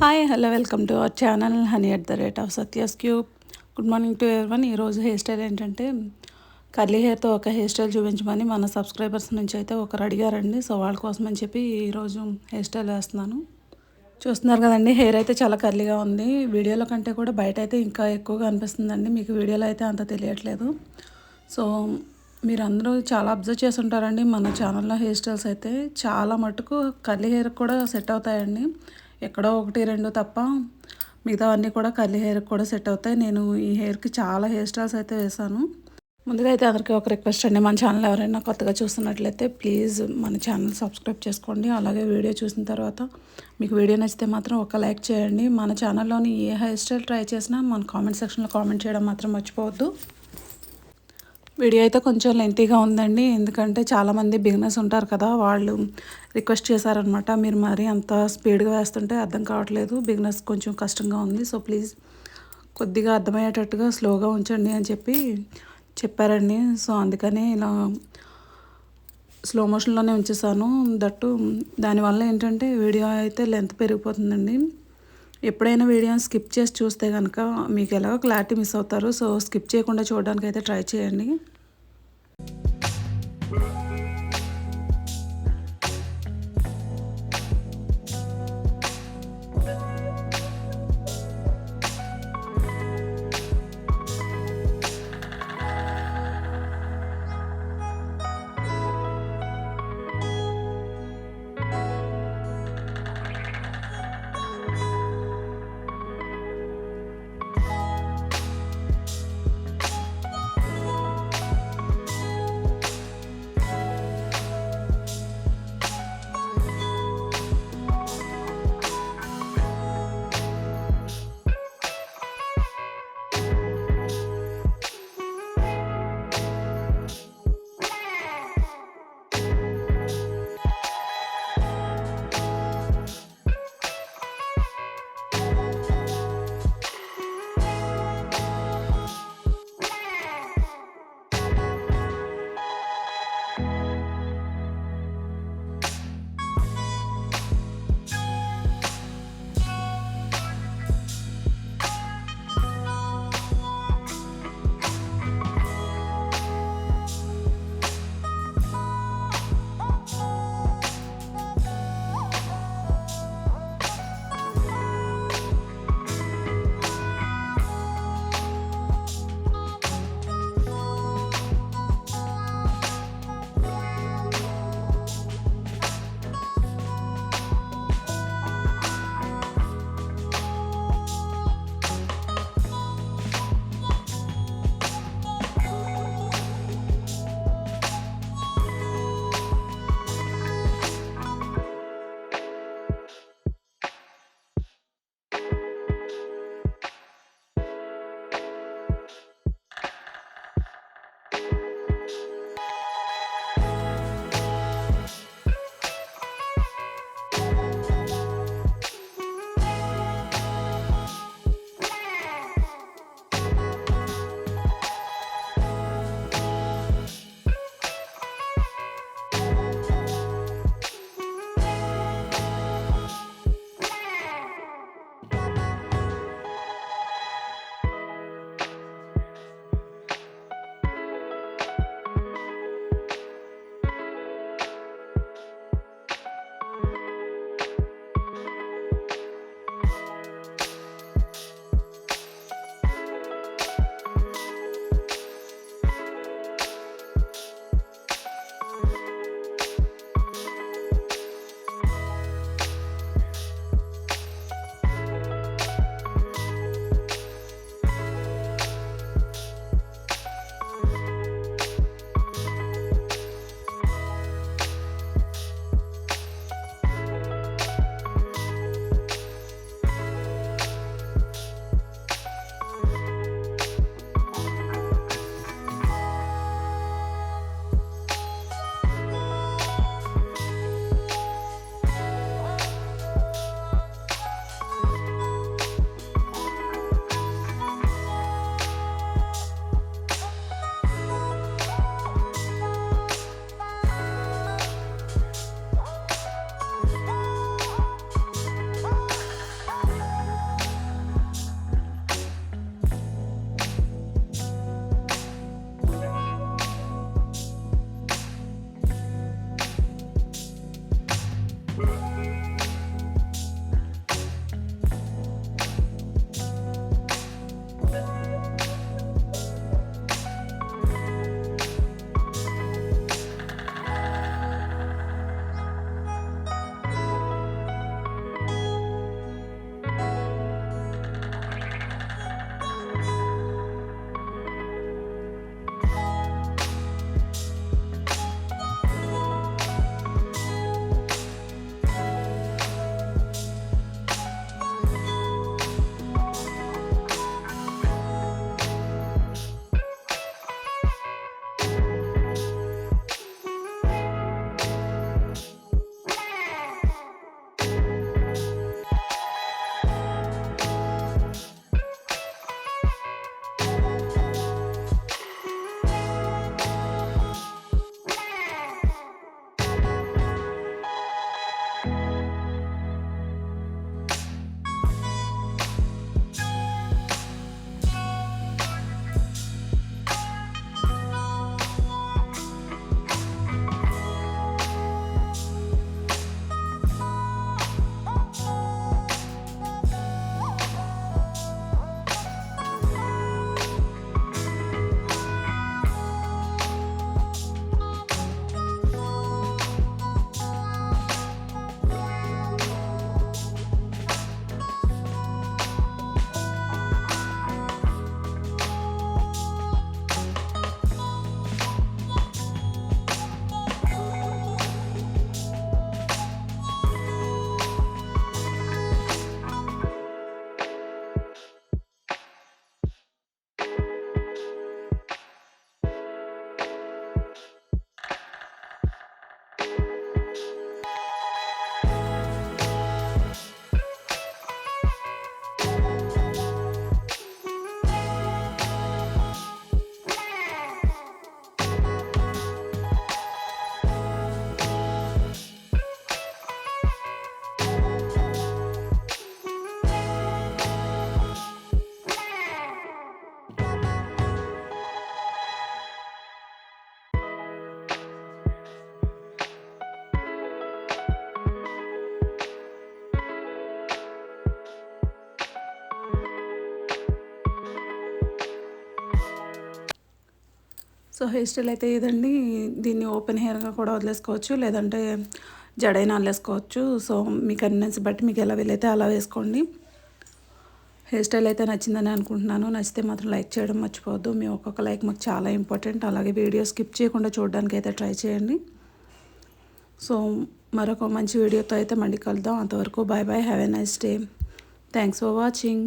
Hi hello welcome to our channel honey at the rate of Satya's cube. Good morning to everyone. ఈరోజు hair style ఏంటంటే curly హెయిర్తో ఒక hair style చూపించమని మన subscribers నుంచి అయితే ఒకరు అడిగారండి. సో వాళ్ళ కోసం అని చెప్పి ఈరోజు హెయిర్ స్టైల్ వేస్తున్నాను. చూస్తున్నారు కదండి, హెయిర్ అయితే చాలా కర్లీగా ఉంది. వీడియోలో కంటే కూడా బయట అయితే ఇంకా ఎక్కువగా అనిపిస్తుందండి. మీకు వీడియోలో అయితే అంత తెలియట్లేదు. సో మీరందరూ చాలా అబ్జర్వ్ చేసి ఉంటారండి, మన ఛానల్లో హెయిర్ స్టైల్స్ అయితే చాలా మటుకు కర్లీ హెయిర్ కూడా సెట్ అవుతాయండి. ఎక్కడో ఒకటి రెండు తప్ప మిగతావన్నీ కూడా కర్లీ హెయిర్కి కూడా సెట్ అవుతాయి. నేను ఈ హెయిర్కి చాలా హెయిర్ స్టైల్స్ అయితే వేసాను. ముందుగా అయితే అందరికీ ఒక రిక్వెస్ట్ అండి, మన ఛానల్ ఎవరైనా కొత్తగా చూస్తున్నట్లయితే ప్లీజ్ మన ఛానల్ సబ్స్క్రైబ్ చేసుకోండి. అలాగే వీడియో చూసిన తర్వాత మీకు వీడియో నచ్చితే మాత్రం ఒక లైక్ చేయండి. మన ఛానల్లోని ఏ హెయిర్ స్టైల్ ట్రై చేసినా మన కామెంట్ సెక్షన్లో కామెంట్ చేయడం మాత్రం మర్చిపోవద్దు. వీడియో అయితే కొంచెం లెంతీగా ఉందండి, ఎందుకంటే చాలామంది బిగినర్స్ ఉంటారు కదా, వాళ్ళు రిక్వెస్ట్ చేశారనమాట. మీరు మరి అంత స్పీడ్గా వేస్తుంటే అర్థం కావట్లేదు, బిగినర్స్ కొంచెం కష్టంగా ఉంది, సో ప్లీజ్ కొద్దిగా అర్థమయ్యేటట్టుగా స్లోగా ఉంచండి అని చెప్పారండి. సో అందుకని ఇలా స్లో మోషన్లోనే ఉంచేసాను. దట్టు దానివల్ల ఏంటంటే వీడియో అయితే లెంత్ పెరిగిపోతుందండి. ఎప్పుడైనా వీడియోని స్కిప్ చేసి చూస్తే కనుక మీకు ఎలాగో క్లారిటీ మిస్ అవుతారు. సో స్కిప్ చేయకుండా చూడడానికి అయితే ట్రై చేయండి. సో హెయిర్ స్టైల్ అయితే ఇదండి. దీన్ని ఓపెన్ హెయిర్గా కూడా వదిలేసుకోవచ్చు, లేదంటే జడైనా అల్లేసుకోవచ్చు. సో మీ కన్వీనియన్స్ బట్టి మీకు ఎలా వీలైతే అలా వేసుకోండి. హెయిర్ స్టైల్ అయితే నచ్చిందని అనుకుంటున్నాను. నచ్చితే మాత్రం లైక్ చేయడం మర్చిపోవద్దు. మీ ఒక్కొక్క లైక్ మాకు చాలా ఇంపార్టెంట్. అలాగే వీడియో స్కిప్ చేయకుండా చూడడానికి అయితే ట్రై చేయండి. సో మరొక మంచి వీడియోతో అయితే మళ్ళీ కలుద్దాం. అంతవరకు bye bye, have a nice day. Thanks for watching.